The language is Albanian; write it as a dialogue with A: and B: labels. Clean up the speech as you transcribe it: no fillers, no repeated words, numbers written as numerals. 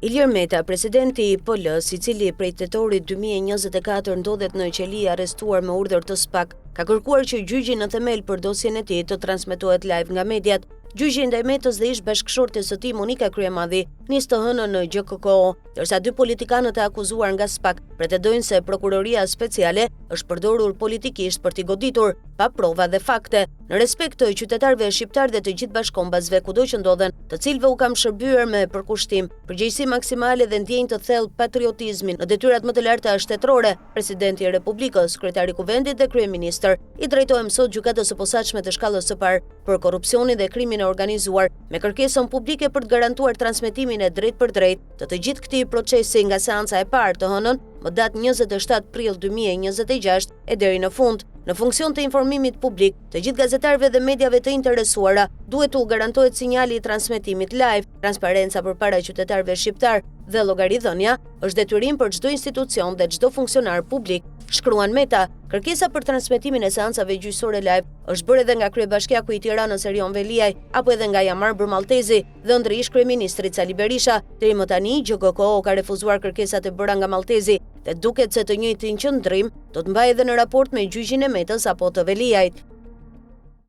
A: Ilir Meta, presidenti i PL-s, i cili prej tetorit 2024 ndodhet në qeli arrestuar me urdhër të SPAK, ka kërkuar që gjyqi në themel për dosjen e tij të transmetohet live nga mediat. Gjyqi ndaj Metës dhe ish bashkëshortes së tij Monika Kryemadhi nis të hënën në GKK, ndërsa dy politikanët e akuzuar nga SPAK pretendojnë se prokuroria speciale është përdorur politikisht për t'i goditur pa prova dhe fakte, në respekt të qytetarëve shqiptar dhe të gjithë bashkombësve kudo që ndodhen, të cilëve u kam shërbyer me përkushtim, përgjegjësi maksimale dhe ndjenjë të thellë patriotizmin në detyrat më të larta shtetërore. Presidenti i Republikës, kryetari i Kuvendit dhe kryeminist i drejtohem sot gjykatës së posaçme të shkallës së parë për korrupsionin dhe krimin e organizuar, me kërkesën publike për të garantuar transmetimin e drejt për drejt të gjithë këtij procesi nga seanca e parë të hënën, më datë 27 prill 2026 e deri në fund. Në funksion të informimit publik, të gjithë gazetarëve dhe mediave të interesuara duhet u garantohet sinjali i transmetimit live, transparenca përpara qytetarëve shqiptar dhe llogaridhënia është detyrim për çdo institucion dhe çdo funksionar publik, shkruan Meta. Kërkesa për transmetimin e seancave gjyqësore live është bërë edhe nga kryebashkiaku i Tiranës Erion Veliaj apo edhe nga Jamar Maltezi dhe ëndri ish kryeministri Sali Berisha. Deri më tani GKK ka refuzuar kërkesat e bëra nga Maltezi dhe duket se të njëjtin qëndrim do të mbajë edhe në raport me gjyqin e Metës apo të Veliajt.